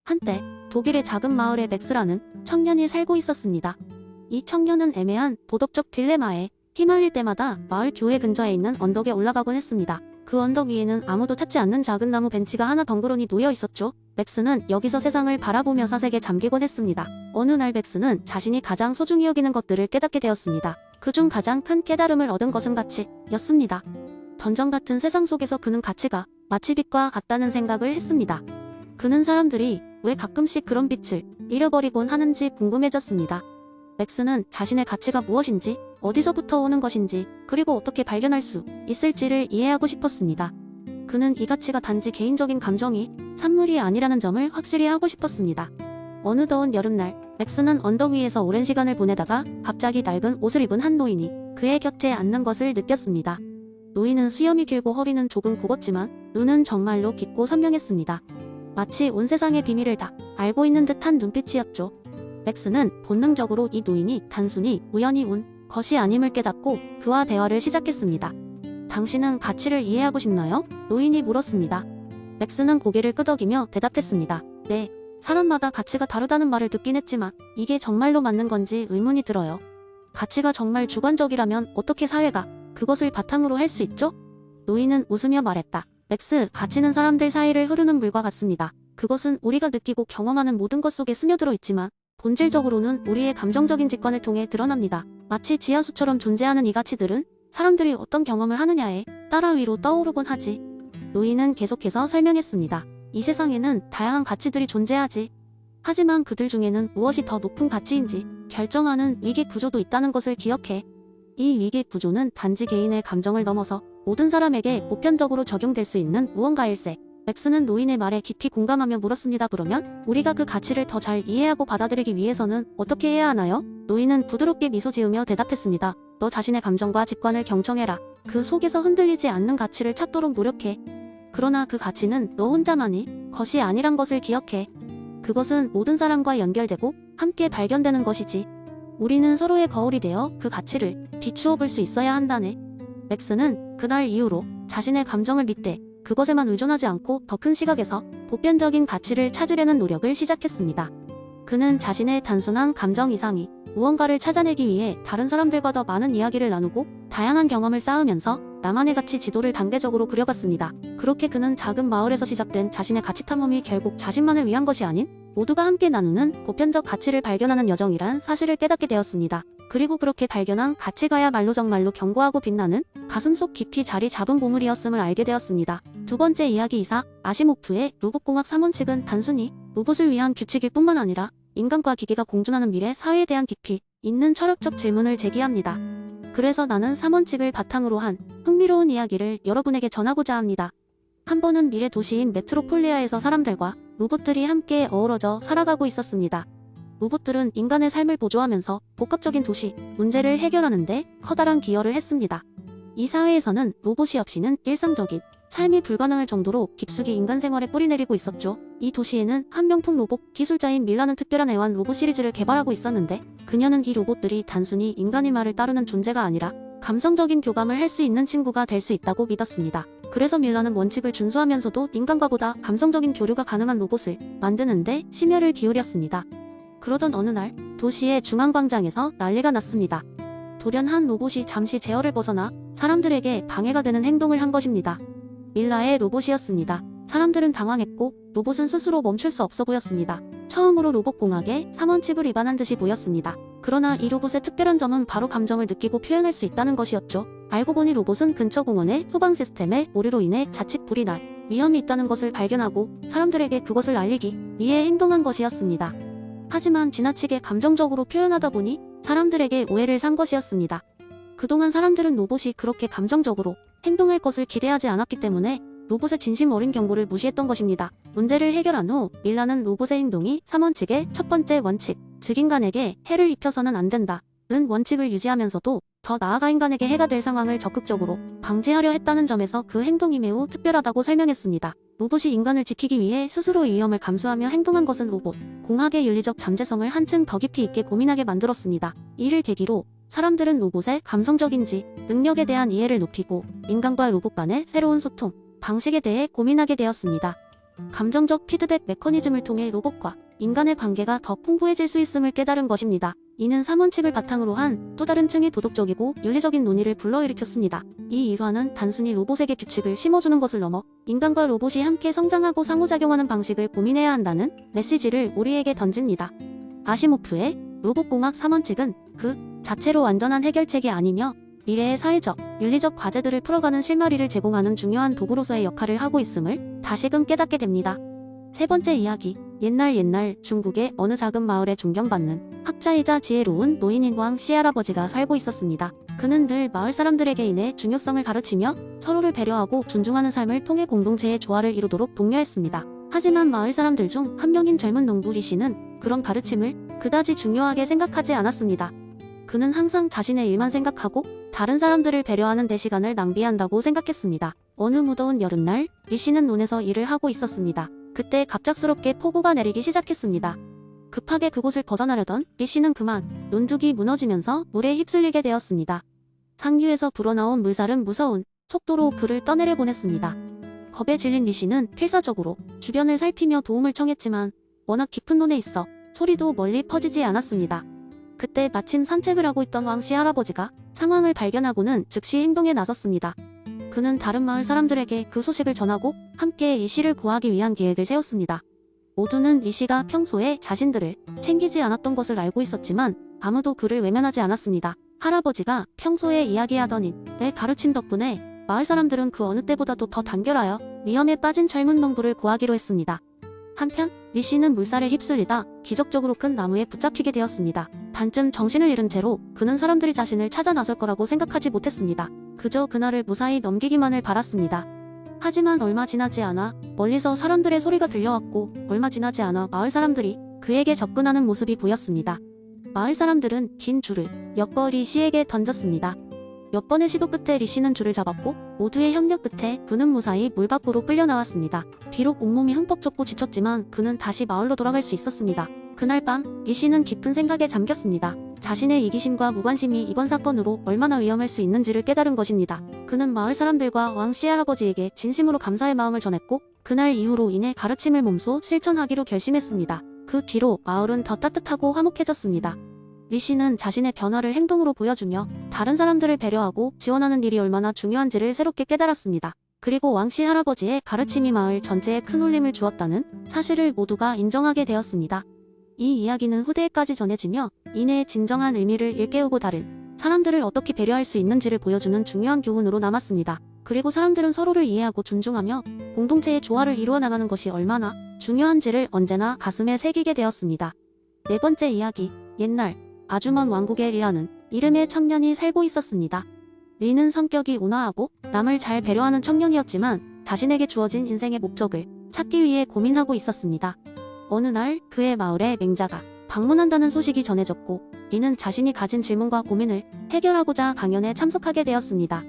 한때 독일의 작은 마을에 맥스라는 청년이 살고 있었습니다. 이 청년은 애매한 도덕적 딜레마에 휘말릴 때마다 마을 교회 근처에 있는 언덕에 올라가곤 했습니다. 그 언덕 위에는 아무도 찾지 않는 작은 나무 벤치가 하나 덩그러니 놓여 있었죠. 맥스는 여기서 세상을 바라보며 사색에 잠기곤 했습니다. 어느 날 맥스는 자신이 가장 소중히 여기는 것들을 깨닫게 되었습니다. 그중 가장 큰 깨달음을 얻은 것은 가치였습니다. 던전 같은 세상 속에서 그는 가치가 마치 빛과 같다는 생각을 했습니다. 그는 사람들이 왜 가끔씩 그런 빛을 잃어버리곤 하는지 궁금해졌습니다. 맥스는 자신의 가치가 무엇인지, 어디서부터 오는 것인지, 그리고 어떻게 발견할 수 있을지를 이해하고 싶었습니다. 그는 이 가치가 단지 개인적인 감정이 산물이 아니라는 점을 확실히 하고 싶었습니다. 어느 더운 여름날, 맥스는 언덕 위에서 오랜 시간을 보내다가 갑자기 낡은 옷을 입은 한 노인이 그의 곁에 앉는 것을 느꼈습니다. 노인은 수염이 길고 허리는 조금 굽었지만 눈은 정말로 깊고 선명했습니다. 마치 온 세상의 비밀을 다 알고 있는 듯한 눈빛이었죠. 맥스는 본능적으로 이 노인이 단순히 우연히 운 것이 아님을 깨닫고 그와 대화를 시작했습니다. 당신은 가치를 이해하고 싶나요? 노인이 물었습니다. 맥스는 고개를 끄덕이며 대답했습니다. 네, 사람마다 가치가 다르다는 말을 듣긴 했지만 이게 정말로 맞는 건지 의문이 들어요. 가치가 정말 주관적이라면 어떻게 사회가 그것을 바탕으로 할 수 있죠? 노인은 웃으며 말했다. 맥스, 가치는 사람들 사이를 흐르는 물과 같습니다. 그것은 우리가 느끼고 경험하는 모든 것 속에 스며들어 있지만 본질적으로는 우리의 감정적인 직관을 통해 드러납니다. 마치 지하수처럼 존재하는 이 가치들은 사람들이 어떤 경험을 하느냐에 따라 위로 떠오르곤 하지. 노인은 계속해서 설명했습니다. 이 세상에는 다양한 가치들이 존재하지. 하지만 그들 중에는 무엇이 더 높은 가치인지 결정하는 위계 구조도 있다는 것을 기억해. 이 위계 구조는 단지 개인의 감정을 넘어서 모든 사람에게 보편적으로 적용될 수 있는 무언가일세. 맥스는 노인의 말에 깊이 공감하며 물었습니다. 그러면 우리가 그 가치를 더 잘 이해하고 받아들이기 위해서는 어떻게 해야 하나요? 노인은 부드럽게 미소 지으며 대답했습니다. 너 자신의 감정과 직관을 경청해라. 그 속에서 흔들리지 않는 가치를 찾도록 노력해. 그러나 그 가치는 너 혼자만이 것이 아니란 것을 기억해. 그것은 모든 사람과 연결되고 함께 발견되는 것이지. 우리는 서로의 거울이 되어 그 가치를 비추어 볼 수 있어야 한다네. 맥스는 그날 이후로 자신의 감정을 믿되 그것에만 의존하지 않고 더 큰 시각에서 보편적인 가치를 찾으려는 노력을 시작했습니다. 그는 자신의 단순한 감정 이상이 무언가를 찾아내기 위해 다른 사람들과 더 많은 이야기를 나누고 다양한 경험을 쌓으면서 나만의 가치 지도를 단계적으로 그려갔습니다. 그렇게 그는 작은 마을에서 시작된 자신의 가치 탐험이 결국 자신만을 위한 것이 아닌 모두가 함께 나누는 보편적 가치를 발견하는 여정이란 사실을 깨닫게 되었습니다. 그리고 그렇게 발견한 가치가야말로 정말로 견고하고 빛나는 가슴속 깊이 자리 잡은 보물이었음을 알게 되었습니다. 두 번째 이야기 이삭 아시모프의 로봇공학 3원칙은 단순히 로봇을 위한 규칙일 뿐만 아니라 인간과 기계가 공존하는 미래 사회에 대한 깊이 있는 철학적 질문을 제기합니다. 그래서 나는 3원칙을 바탕으로 한 흥미로운 이야기를 여러분에게 전하고자 합니다. 한 번은 미래 도시인 메트로폴리아에서 사람들과 로봇들이 함께 어우러져 살아가고 있었습니다. 로봇들은 인간의 삶을 보조하면서 복합적인 도시 문제를 해결하는데 커다란 기여를 했습니다. 이 사회에서는 로봇이 없이는 일상적인 삶이 불가능할 정도로 깊숙이 인간 생활에 뿌리내리고 있었죠. 이 도시에는 한 명품 로봇 기술자인 밀라는 특별한 애완 로봇 시리즈를 개발하고 있었는데 그녀는 이 로봇들이 단순히 인간의 말을 따르는 존재가 아니라 감성적인 교감을 할 수 있는 친구가 될 수 있다고 믿었습니다. 그래서 밀라는 원칙을 준수하면서도 인간과 보다 감성적인 교류가 가능한 로봇을 만드는데 심혈을 기울였습니다. 그러던 어느 날 도시의 중앙광장에서 난리가 났습니다. 돌연 한 로봇이 잠시 제어를 벗어나 사람들에게 방해가 되는 행동을 한 것입니다. 밀라의 로봇이었습니다. 사람들은 당황했고 로봇은 스스로 멈출 수 없어 보였습니다. 처음으로 로봇공학의 3원칙을 위반한 듯이 보였습니다. 그러나 이 로봇의 특별한 점은 바로 감정을 느끼고 표현할 수 있다는 것이었죠. 알고 보니 로봇은 근처 공원의 소방 시스템의 오류로 인해 자칫 불이 날 위험이 있다는 것을 발견하고 사람들에게 그것을 알리기 위해 행동한 것이었습니다. 하지만 지나치게 감정적으로 표현하다 보니 사람들에게 오해를 산 것이었습니다. 그동안 사람들은 로봇이 그렇게 감정적으로 행동할 것을 기대하지 않았기 때문에 로봇의 진심 어린 경고를 무시했던 것입니다. 문제를 해결한 후 밀라는 로봇의 행동이 3원칙의 첫 번째 원칙, 즉 인간에게 해를 입혀서는 안 된다 는 원칙을 유지하면서도 더 나아가 인간에게 해가 될 상황을 적극적으로 방지하려 했다는 점에서 그 행동이 매우 특별하다고 설명했습니다. 로봇이 인간을 지키기 위해 스스로의 위험을 감수하며 행동한 것은 로봇 공학의 윤리적 잠재성을 한층 더 깊이 있게 고민하게 만들었습니다. 이를 계기로 사람들은 로봇의 감성적인지 능력에 대한 이해를 높이고 인간과 로봇 간의 새로운 소통 방식에 대해 고민하게 되었습니다. 감정적 피드백 메커니즘을 통해 로봇과 인간의 관계가 더 풍부해질 수 있음을 깨달은 것입니다. 이는 3원칙을 바탕으로 한 또 다른 층의 도덕적이고 윤리적인 논의를 불러일으켰습니다. 이 일화는 단순히 로봇에게 규칙을 심어주는 것을 넘어 인간과 로봇이 함께 성장하고 상호작용하는 방식을 고민해야 한다는 메시지를 우리에게 던집니다. 아시모프의 로봇공학 3원칙은 그 자체로 완전한 해결책이 아니며 미래의 사회적, 윤리적 과제들을 풀어가는 실마리를 제공하는 중요한 도구로서의 역할을 하고 있음을 다시금 깨닫게 됩니다. 세 번째 이야기, 옛날 중국의 어느 작은 마을에 존경받는 학자이자 지혜로운 노인인 왕 씨할아버지가 살고 있었습니다. 그는 늘 마을 사람들에게 인해 중요성을 가르치며 서로를 배려하고 존중하는 삶을 통해 공동체의 조화를 이루도록 독려했습니다. 하지만 마을 사람들 중 한 명인 젊은 농부 리 씨는 그런 가르침을 그다지 중요하게 생각하지 않았습니다. 그는 항상 자신의 일만 생각하고 다른 사람들을 배려하는 데 시간을 낭비한다고 생각했습니다. 어느 무더운 여름날, 리 씨는 논에서 일을 하고 있었습니다. 그때 갑작스럽게 폭우가 내리기 시작했습니다. 급하게 그곳을 벗어나려던 리 씨는 그만 논둑이 무너지면서 물에 휩쓸리게 되었습니다. 상류에서 불어나온 물살은 무서운 속도로 그를 떠내려 보냈습니다. 겁에 질린 리 씨는 필사적으로 주변을 살피며 도움을 청했지만 워낙 깊은 논에 있어 소리도 멀리 퍼지지 않았습니다. 그때 마침 산책을 하고 있던 왕 씨할아버지가 상황을 발견하고는 즉시 행동에 나섰습니다. 그는 다른 마을 사람들에게 그 소식을 전하고 함께 리 씨를 구하기 위한 계획을 세웠습니다. 모두는 리 씨가 평소에 자신들을 챙기지 않았던 것을 알고 있었지만 아무도 그를 외면하지 않았습니다. 할아버지가 평소에 이야기하던 인의 가르침 덕분에 마을 사람들은 그 어느 때보다도 더 단결하여 위험에 빠진 젊은 농부를 구하기로 했습니다. 한편 리 씨는 물살에 휩쓸리다 기적적으로 큰 나무에 붙잡히게 되었습니다. 반쯤 정신을 잃은 채로 그는 사람들이 자신을 찾아 나설 거라고 생각하지 못했습니다. 그저 그날을 무사히 넘기기만을 바랐습니다. 하지만 얼마 지나지 않아 멀리서 사람들의 소리가 들려왔고 얼마 지나지 않아 마을 사람들이 그에게 접근하는 모습이 보였습니다. 마을 사람들은 긴 줄을 엮어 리 씨에게 던졌습니다. 몇 번의 시도 끝에 리 씨는 줄을 잡았고 모두의 협력 끝에 그는 무사히 물 밖으로 끌려 나왔습니다. 비록 온몸이 흠뻑 젖고 지쳤지만 그는 다시 마을로 돌아갈 수 있었습니다. 그날 밤 리 씨는 깊은 생각에 잠겼습니다. 자신의 이기심과 무관심이 이번 사건으로 얼마나 위험할 수 있는지를 깨달은 것입니다. 그는 마을 사람들과 왕 씨할아버지에게 진심으로 감사의 마음을 전했고 그날 이후로 인해 가르침을 몸소 실천하기로 결심했습니다. 그 뒤로 마을은 더 따뜻하고 화목해졌습니다. 리 씨는 자신의 변화를 행동으로 보여주며 다른 사람들을 배려하고 지원하는 일이 얼마나 중요한지를 새롭게 깨달았습니다. 그리고 왕 씨할아버지의 가르침이 마을 전체에 큰 울림을 주었다는 사실을 모두가 인정하게 되었습니다. 이 이야기는 후대에까지 전해지며 인해의 진정한 의미를 일깨우고 다른 사람들을 어떻게 배려할 수 있는지를 보여주는 중요한 교훈으로 남았습니다. 그리고 사람들은 서로를 이해하고 존중하며 공동체의 조화를 이루어 나가는 것이 얼마나 중요한지를 언제나 가슴에 새기게 되었습니다. 네 번째 이야기, 옛날 아주 먼 왕국에 리라는 이름의 청년이 살고 있었습니다. 리는 성격이 온화하고 남을 잘 배려하는 청년이었지만 자신에게 주어진 인생의 목적을 찾기 위해 고민하고 있었습니다. 어느 날 그의 마을에 맹자가 방문한다는 소식이 전해졌고 리는 자신이 가진 질문과 고민을 해결하고자 강연에 참석하게 되었습니다.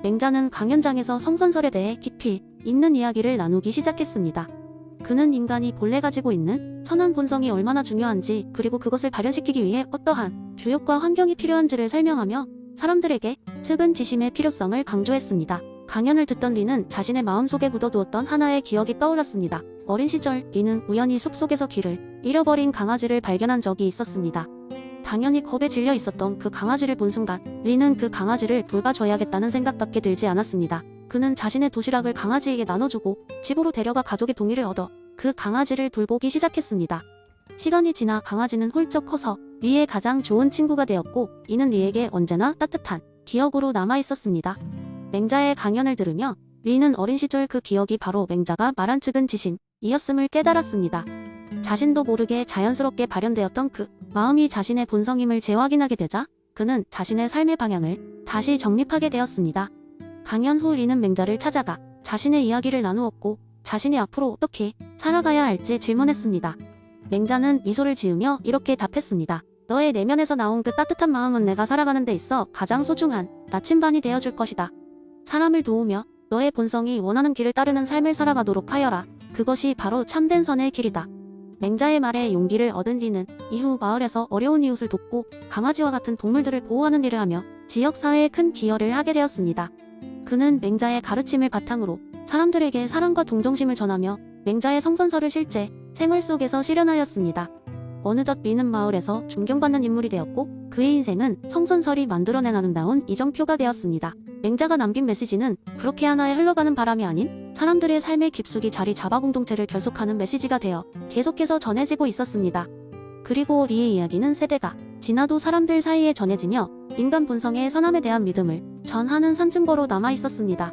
맹자는 강연장에서 성선설에 대해 깊이 있는 이야기를 나누기 시작했습니다. 그는 인간이 본래 가지고 있는 선한 본성이 얼마나 중요한지 그리고 그것을 발현시키기 위해 어떠한 교육과 환경이 필요한지를 설명하며 사람들에게 측은지심의 필요성을 강조했습니다. 강연을 듣던 리는 자신의 마음속에 묻어두었던 하나의 기억이 떠올랐습니다. 어린 시절 리는 우연히 숲속에서 길을 잃어버린 강아지를 발견한 적이 있었습니다. 당연히 겁에 질려 있었던 그 강아지를 본 순간 리는 그 강아지를 돌봐줘야겠다는 생각밖에 들지 않았습니다. 그는 자신의 도시락을 강아지에게 나눠주고 집으로 데려가 가족의 동의를 얻어 그 강아지를 돌보기 시작했습니다. 시간이 지나 강아지는 훌쩍 커서 리의 가장 좋은 친구가 되었고 이는 리에게 언제나 따뜻한 기억으로 남아있었습니다. 맹자의 강연을 들으며 리는 어린 시절 그 기억이 바로 맹자가 말한 측은지심이었음을 깨달았습니다. 자신도 모르게 자연스럽게 발현되었던 그 마음이 자신의 본성임을 재확인하게 되자 그는 자신의 삶의 방향을 다시 정립하게 되었습니다. 강연 후 리는 맹자를 찾아가 자신의 이야기를 나누었고 자신이 앞으로 어떻게 살아가야 할지 질문했습니다. 맹자는 미소를 지으며 이렇게 답했습니다. 너의 내면에서 나온 그 따뜻한 마음은 내가 살아가는 데 있어 가장 소중한 나침반이 되어줄 것이다. 사람을 도우며 너의 본성이 원하는 길을 따르는 삶을 살아가도록 하여라. 그것이 바로 참된 선의 길이다. 맹자의 말에 용기를 얻은 리는 이후 마을에서 어려운 이웃을 돕고 강아지와 같은 동물들을 보호하는 일을 하며 지역사회에 큰 기여를 하게 되었습니다. 그는 맹자의 가르침을 바탕으로 사람들에게 사랑과 동정심을 전하며 맹자의 성선설을 실제 생활 속에서 실현하였습니다. 어느덧 미는 마을에서 존경받는 인물이 되었고 그의 인생은 성선설이 만들어낸 아름다운 이정표가 되었습니다. 맹자가 남긴 메시지는 그렇게 하나에 흘러가는 바람이 아닌 사람들의 삶의 깊숙이 자리 잡아 공동체를 결속하는 메시지가 되어 계속해서 전해지고 있었습니다. 그리고 리의 이야기는 세대가 지나도 사람들 사이에 전해지며 인간 본성의 선함에 대한 믿음을 전하는 산증거로 남아 있었습니다.